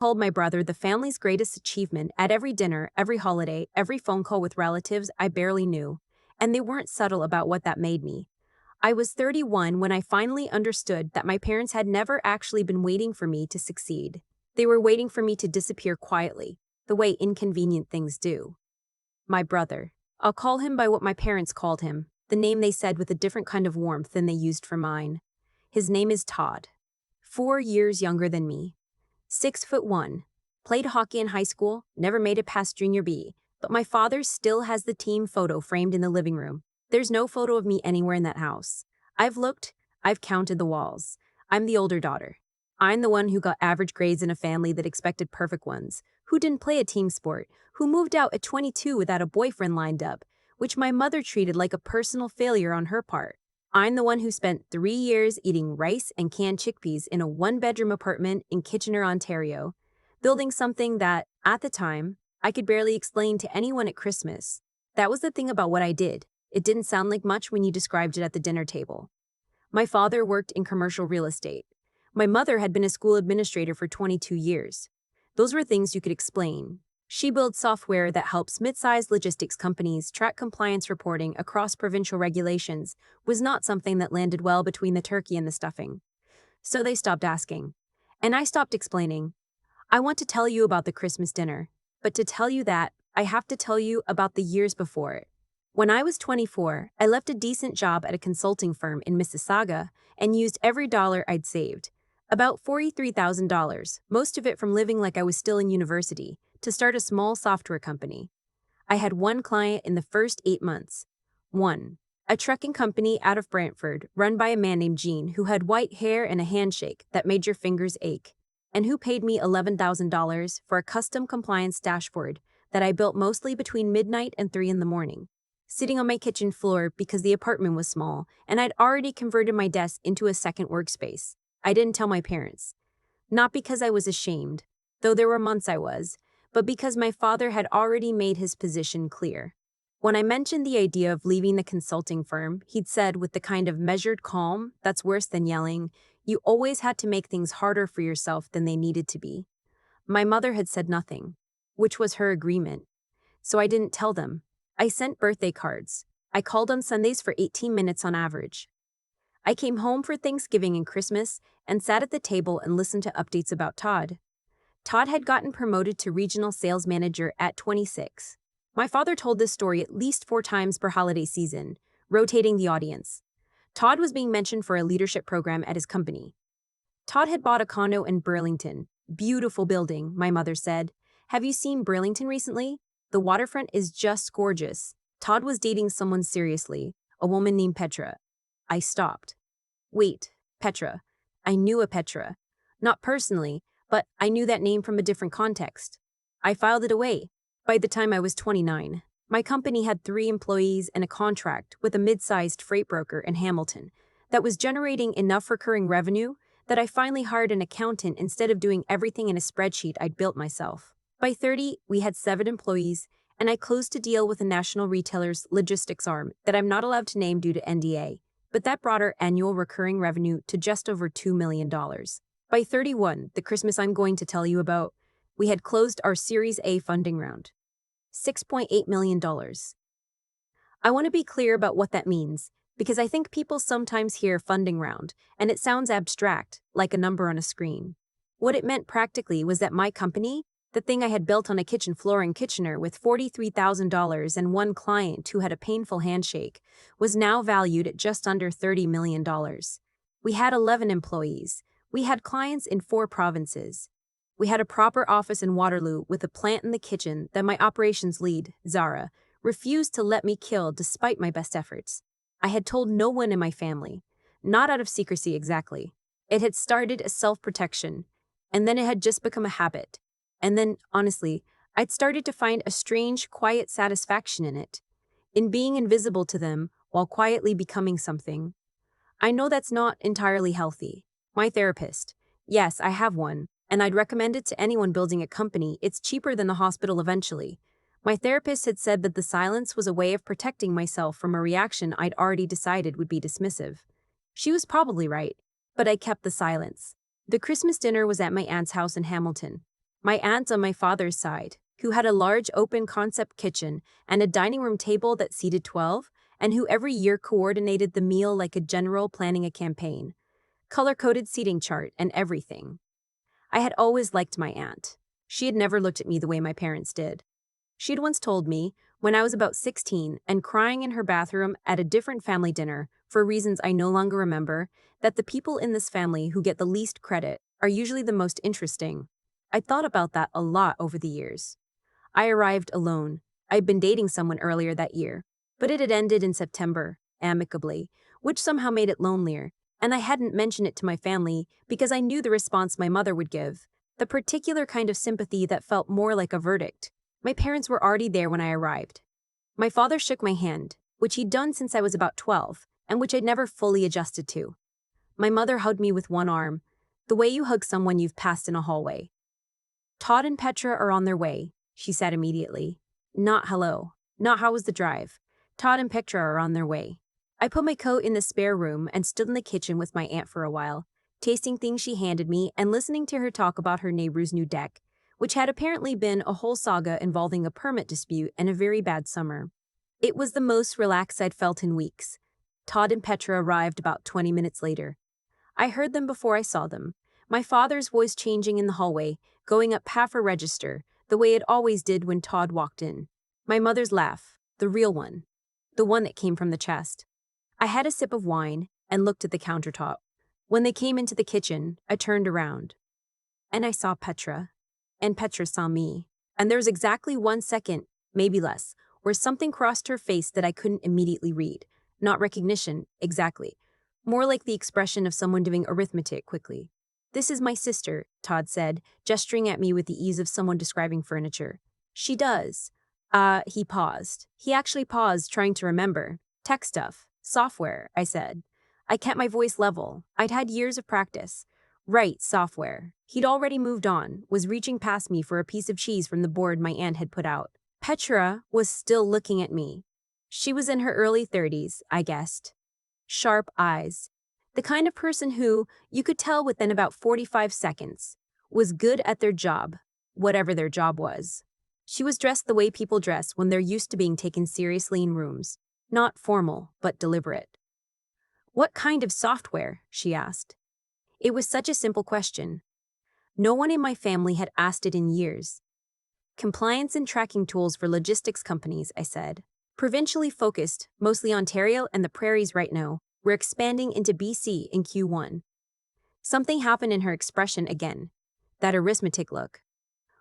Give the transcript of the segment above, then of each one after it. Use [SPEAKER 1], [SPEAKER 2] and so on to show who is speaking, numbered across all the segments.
[SPEAKER 1] Called my brother the family's greatest achievement at every dinner, every holiday, every phone call with relatives I barely knew. And they weren't subtle about what that made me. I was 31 when I finally understood that my parents had never actually been waiting for me to succeed. They were waiting for me to disappear quietly, the way inconvenient things do. My brother. I'll call him by what my parents called him, the name they said with a different kind of warmth than they used for mine. His name is Todd. 4 years younger than me. 6'1". Played hockey in high school, never made it past junior B, but my father still has the team photo framed in the living room. There's no photo of me anywhere in that house. I've looked, I've counted the walls. I'm the older daughter. I'm the one who got average grades in a family that expected perfect ones, who didn't play a team sport, who moved out at 22 without a boyfriend lined up, which my mother treated like a personal failure on her part. I'm the one who spent 3 years eating rice and canned chickpeas in a one-bedroom apartment in Kitchener, Ontario, building something that, at the time, I could barely explain to anyone at Christmas. That was the thing about what I did. It didn't sound like much when you described it at the dinner table. My father worked in commercial real estate. My mother had been a school administrator for 22 years. Those were things you could explain. She builds software that helps mid-sized logistics companies track compliance reporting across provincial regulations was not something that landed well between the turkey and the stuffing. So they stopped asking. And I stopped explaining. I want to tell you about the Christmas dinner, but to tell you that, I have to tell you about the years before it. When I was 24, I left a decent job at a consulting firm in Mississauga and used every dollar I'd saved, about $43,000, most of it from living like I was still in university, to start a small software company. I had one client in the first 8 months. One. A trucking company out of Brantford, run by a man named Gene who had white hair and a handshake that made your fingers ache, and who paid me $11,000 for a custom compliance dashboard that I built mostly between midnight and 3 in the morning, sitting on my kitchen floor because the apartment was small and I'd already converted my desk into a second workspace. I didn't tell my parents. Not because I was ashamed, though there were months I was, but because my father had already made his position clear. When I mentioned the idea of leaving the consulting firm, he'd said with the kind of measured calm that's worse than yelling, "You always had to make things harder for yourself than they needed to be." My mother had said nothing, which was her agreement. So I didn't tell them. I sent birthday cards. I called on Sundays for 18 minutes on average. I came home for Thanksgiving and Christmas and sat at the table and listened to updates about Todd. Todd had gotten promoted to regional sales manager at 26. My father told this story at least 4 times per holiday season, rotating the audience. Todd was being mentioned for a leadership program at his company. Todd had bought a condo in Burlington. Beautiful building, my mother said. Have you seen Burlington recently? The waterfront is just gorgeous. Todd was dating someone seriously, a woman named Petra. I stopped. Wait, Petra. I knew a Petra. Not personally, but I knew that name from a different context. I filed it away. By the time I was 29, my company had 3 employees and a contract with a mid-sized freight broker in Hamilton that was generating enough recurring revenue that I finally hired an accountant instead of doing everything in a spreadsheet I'd built myself. By 30, we had 7 employees, and I closed a deal with a national retailer's logistics arm that I'm not allowed to name due to NDA, but that brought our annual recurring revenue to just over $2 million. By 31, the Christmas I'm going to tell you about, we had closed our Series A funding round. $6.8 million. I want to be clear about what that means, because I think people sometimes hear funding round, and it sounds abstract, like a number on a screen. What it meant practically was that my company, the thing I had built on a kitchen floor in Kitchener with $43,000 and one client who had a painful handshake, was now valued at just under $30 million. We had 11 employees. We had clients in 4 provinces. We had a proper office in Waterloo with a plant in the kitchen that my operations lead, Zara, refused to let me kill despite my best efforts. I had told no one in my family, not out of secrecy exactly. It had started as self-protection, and then it had just become a habit. And then, honestly, I'd started to find a strange, quiet satisfaction in it, in being invisible to them while quietly becoming something. I know that's not entirely healthy. My therapist, yes, I have one, and I'd recommend it to anyone building a company. It's cheaper than the hospital eventually. My therapist had said that the silence was a way of protecting myself from a reaction I'd already decided would be dismissive. She was probably right, but I kept the silence. The Christmas dinner was at my aunt's house in Hamilton. My aunt on my father's side, who had a large open-concept kitchen and a dining room table that seated 12, and who every year coordinated the meal like a general planning a campaign. Color-coded seating chart and everything. I had always liked my aunt. She had never looked at me the way my parents did. She'd once told me, when I was about 16 and crying in her bathroom at a different family dinner, for reasons I no longer remember, that the people in this family who get the least credit are usually the most interesting. I thought about that a lot over the years. I arrived alone. I'd been dating someone earlier that year, but it had ended in September, amicably, which somehow made it lonelier, and I hadn't mentioned it to my family because I knew the response my mother would give, the particular kind of sympathy that felt more like a verdict. My parents were already there when I arrived. My father shook my hand, which he'd done since I was about 12, and which I'd never fully adjusted to. My mother hugged me with one arm, the way you hug someone you've passed in a hallway. Todd and Petra are on their way, she said immediately. Not hello. Not how was the drive. Todd and Petra are on their way. I put my coat in the spare room and stood in the kitchen with my aunt for a while, tasting things she handed me and listening to her talk about her neighbor's new deck, which had apparently been a whole saga involving a permit dispute and a very bad summer. It was the most relaxed I'd felt in weeks. Todd and Petra arrived about 20 minutes later. I heard them before I saw them, my father's voice changing in the hallway, going up half a register, the way it always did when Todd walked in. My mother's laugh, the real one, the one that came from the chest. I had a sip of wine and looked at the countertop. When they came into the kitchen, I turned around. And I saw Petra. And Petra saw me. And there was exactly 1 second, maybe less, where something crossed her face that I couldn't immediately read. Not recognition, exactly. More like the expression of someone doing arithmetic quickly. This is my sister, Todd said, gesturing at me with the ease of someone describing furniture. She does. He paused. He actually paused, trying to remember. Tech stuff. Software, I said. I kept my voice level. I'd had years of practice. Right, software. He'd already moved on, was reaching past me for a piece of cheese from the board my aunt had put out. Petra was still looking at me. She was in her early 30s, I guessed. Sharp eyes. The kind of person who, you could tell within about 45 seconds, was good at their job, whatever their job was. She was dressed the way people dress when they're used to being taken seriously in rooms. Not formal, but deliberate. What kind of software? She asked. It was such a simple question. No one in my family had asked it in years. Compliance and tracking tools for logistics companies, I said. Provincially focused, mostly Ontario and the prairies right now. We're expanding into BC in Q1. Something happened in her expression again. That arithmetic look.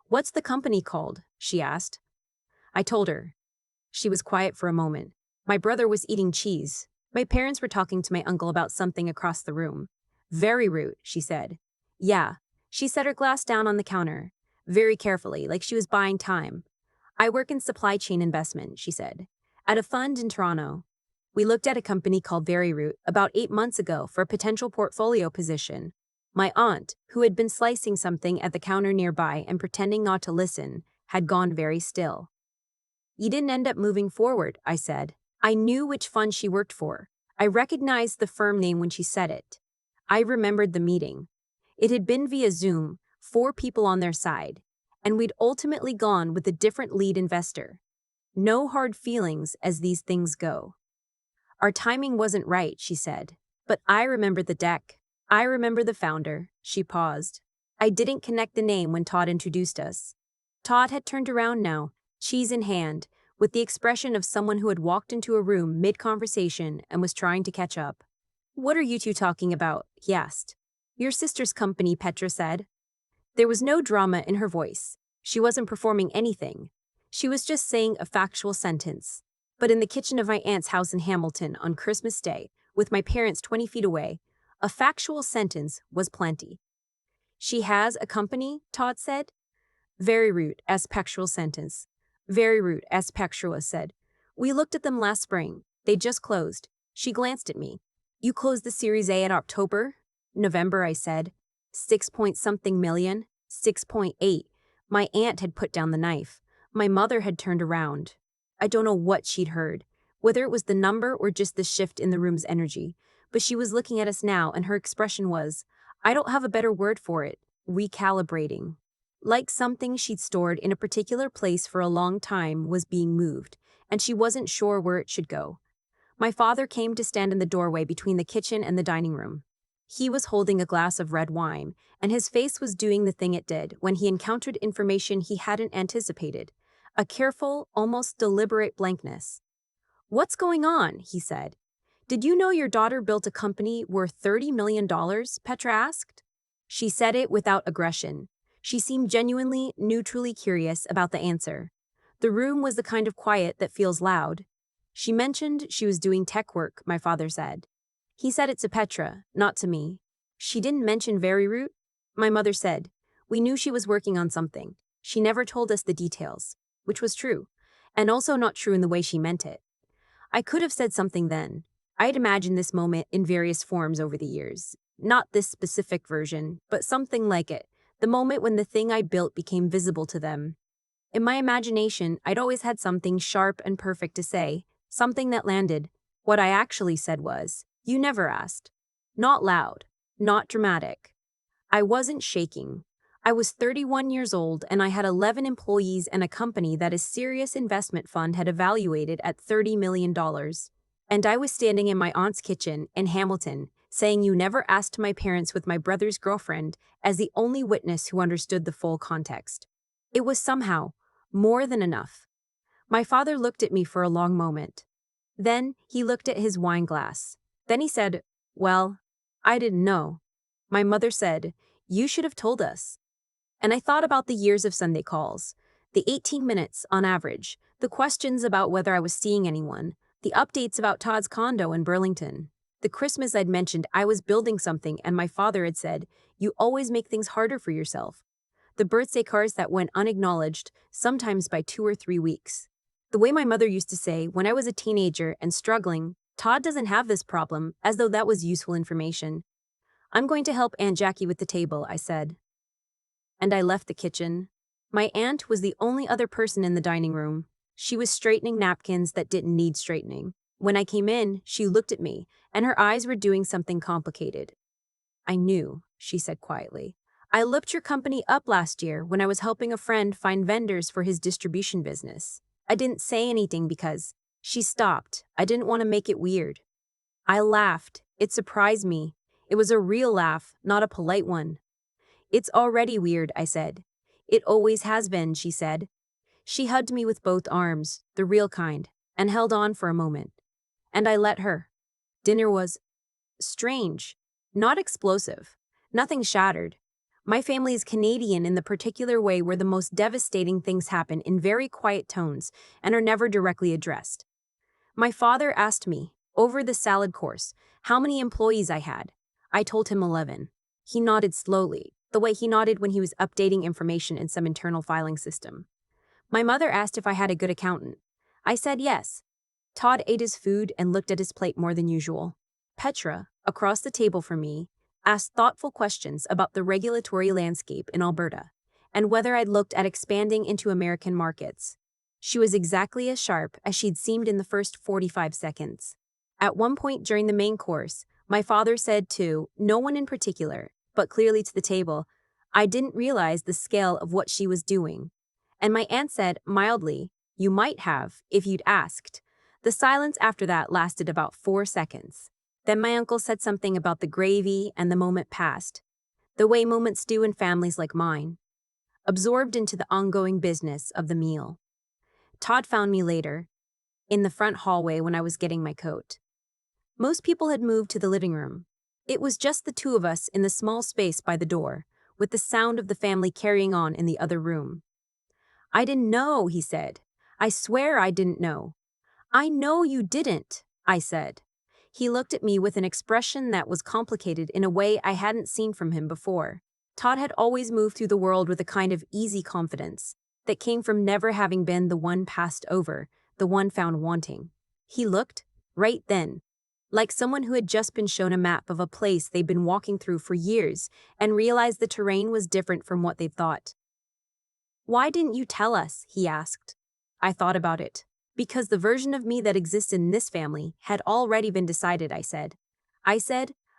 [SPEAKER 1] What's the company called? She asked. I told her. She was quiet for a moment. My brother was eating cheese. My parents were talking to my uncle about something across the room. Very rude, she said. Yeah. She set her glass down on the counter, very carefully, like she was buying time. I work in supply chain investment, she said, at a fund in Toronto. We looked at a company called Veryroot about 8 months ago for a potential portfolio position. My aunt, who had been slicing something at the counter nearby and pretending not to listen, had gone very still. You didn't end up moving forward, I said. I knew which fund she worked for. I recognized the firm name when she said it. I remembered the meeting. It had been via Zoom, 4 people on their side, and we'd ultimately gone with a different lead investor. No hard feelings as these things go. Our timing wasn't right, she said, but I remember the deck. I remember the founder. She paused. I didn't connect the name when Todd introduced us. Todd had turned around now, cheese in hand, with the expression of someone who had walked into a room mid-conversation and was trying to catch up. What are you two talking about? He asked. Your sister's company, Petra said. There was no drama in her voice. She wasn't performing anything. She was just saying a factual sentence. But in the kitchen of my aunt's house in Hamilton on Christmas Day, with my parents 20 feet away, a factual sentence was plenty. She has a company, Todd said. Very rude, as factual sentence. Very rude, as factual said. We looked at them last spring. They just closed. She glanced at me. You closed the Series A in October? November, I said. 6-point-something million? 6.8. My aunt had put down the knife. My mother had turned around. I don't know what she'd heard, whether it was the number or just the shift in the room's energy, but she was looking at us now and her expression was, I don't have a better word for it, recalibrating. Like something she'd stored in a particular place for a long time was being moved, and she wasn't sure where it should go. My father came to stand in the doorway between the kitchen and the dining room. He was holding a glass of red wine, and his face was doing the thing it did when he encountered information he hadn't anticipated, a careful, almost deliberate blankness. "What's going on?" he said. "Did you know your daughter built a company worth $30 million?" Petra asked. She said it without aggression. She seemed genuinely, neutrally curious about the answer. The room was the kind of quiet that feels loud. "She mentioned she was doing tech work," my father said. He said it to Petra, not to me. "She didn't mention Very Root?" My mother said. "We knew she was working on something. She never told us the details," which was true, and also not true in the way she meant it. I could have said something then. I'd imagined this moment in various forms over the years. Not this specific version, but something like it. The moment when the thing I built became visible to them. In my imagination, I'd always had something sharp and perfect to say, something that landed. What I actually said was, "You never asked." Not loud, not dramatic. I wasn't shaking. I was 31 years old and I had 11 employees and a company that a serious investment fund had evaluated at $30 million. And I was standing in my aunt's kitchen in Hamilton, saying "you never asked" my parents with my brother's girlfriend as the only witness who understood the full context. It was somehow more than enough. My father looked at me for a long moment. Then he looked at his wine glass. Then he said, "Well, I didn't know." My mother said, "You should have told us." And I thought about the years of Sunday calls, the 18 minutes on average, the questions about whether I was seeing anyone, the updates about Todd's condo in Burlington, the Christmas I'd mentioned I was building something and my father had said, "You always make things harder for yourself." The birthday cards that went unacknowledged, sometimes by 2 or 3 weeks. The way my mother used to say, when I was a teenager and struggling, "Todd doesn't have this problem," as though that was useful information. "I'm going to help Aunt Jackie with the table," I said. And I left the kitchen. My aunt was the only other person in the dining room. She was straightening napkins that didn't need straightening. When I came in, she looked at me, and her eyes were doing something complicated. "I knew," she said quietly. "I looked your company up last year when I was helping a friend find vendors for his distribution business. I didn't say anything because—" She stopped. I didn't want to make it weird. I laughed. It surprised me. It was a real laugh, not a polite one. "It's already weird," I said. "It always has been," she said. She hugged me with both arms, the real kind, and held on for a moment. And I let her. Dinner was strange, not explosive. Nothing shattered. My family is Canadian in the particular way where the most devastating things happen in very quiet tones and are never directly addressed. My father asked me, over the salad course, how many employees I had. I told him 11. He nodded slowly, the way he nodded when he was updating information in some internal filing system. My mother asked if I had a good accountant. I said yes. Todd ate his food and looked at his plate more than usual. Petra, across the table from me, asked thoughtful questions about the regulatory landscape in Alberta and whether I'd looked at expanding into American markets. She was exactly as sharp as she'd seemed in the first 45 seconds. At one point during the main course, my father said to no one in particular, but clearly to the table, "I didn't realize the scale of what she was doing." And my aunt said, mildly, "You might have, if you'd asked." The silence after that lasted about 4 seconds. Then my uncle said something about the gravy and the moment passed. The way moments do in families like mine. Absorbed into the ongoing business of the meal. Todd found me later, in the front hallway when I was getting my coat. Most people had moved to the living room. It was just the two of us in the small space by the door, with the sound of the family carrying on in the other room. "I didn't know," he said. "I swear I didn't know." "I know you didn't," I said. He looked at me with an expression that was complicated in a way I hadn't seen from him before. Todd had always moved through the world with a kind of easy confidence that came from never having been the one passed over, the one found wanting. He looked, right then, like someone who had just been shown a map of a place they'd been walking through for years and realized the terrain was different from what they'd thought. "Why didn't you tell us?" he asked. I thought about it. "Because the version of me that existed in this family had already been decided," I said.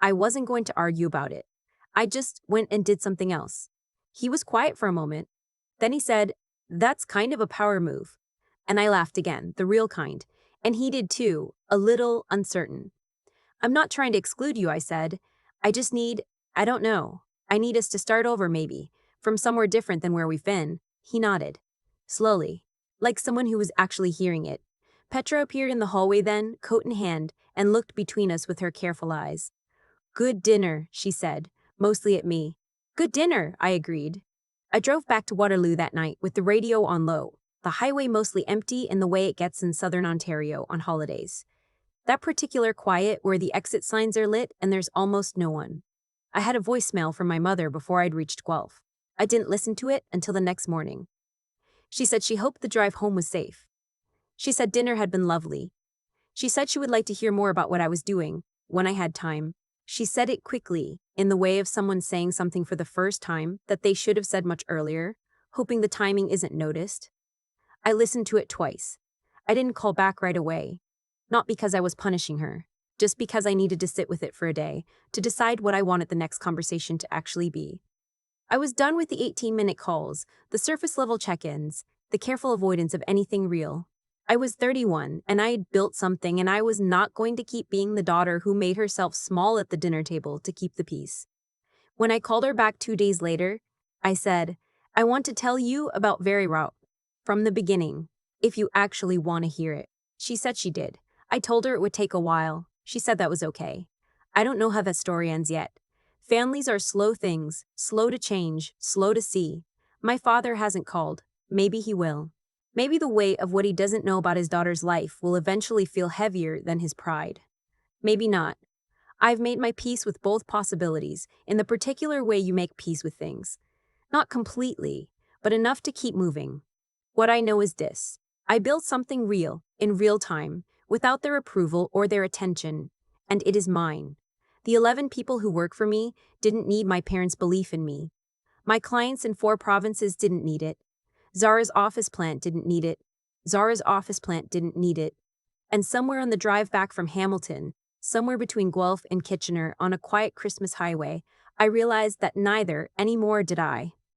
[SPEAKER 1] I wasn't going to argue about it. I just went and did something else. He was quiet for a moment. Then he said, "That's kind of a power move." And I laughed again, the real kind. And he did too, a little uncertain. "I'm not trying to exclude you," I said. "I just need, I don't know. I need us to start over maybe, from somewhere different than where we've been." He nodded. Slowly, like someone who was actually hearing it. Petra appeared in the hallway then, coat in hand, and looked between us with her careful eyes. "Good dinner," she said, mostly at me. "Good dinner," I agreed. I drove back to Waterloo that night with the radio on low, the highway mostly empty in the way it gets in southern Ontario on holidays. That particular quiet where the exit signs are lit and there's almost no one. I had a voicemail from my mother before I'd reached Guelph. I didn't listen to it until the next morning. She said she hoped the drive home was safe. She said dinner had been lovely. She said she would like to hear more about what I was doing, when I had time. She said it quickly, in the way of someone saying something for the first time that they should have said much earlier, hoping the timing isn't noticed. I listened to it twice. I didn't call back right away. Not because I was punishing her, just because I needed to sit with it for a day, to decide what I wanted the next conversation to actually be. I was done with the 18-minute calls, the surface-level check-ins, the careful avoidance of anything real. I was 31, and I had built something, and I was not going to keep being the daughter who made herself small at the dinner table to keep the peace. When I called her back 2 days later, I said, "I want to tell you about Very Route. From the beginning, if you actually want to hear it." She said she did. I told her it would take a while. She said that was okay. I don't know how that story ends yet. Families are slow things, slow to change, slow to see. My father hasn't called. Maybe he will. Maybe the weight of what he doesn't know about his daughter's life will eventually feel heavier than his pride. Maybe not. I've made my peace with both possibilities, in the particular way you make peace with things. Not completely, but enough to keep moving. What I know is this. I built something real, in real time, without their approval or their attention, and it is mine. The 11 people who work for me didn't need my parents' belief in me. My clients in 4 provinces didn't need it. Zara's office plant didn't need it. Zara's office plant didn't need it. And somewhere on the drive back from Hamilton, somewhere between Guelph and Kitchener on a quiet Christmas highway, I realized that neither, any more did I.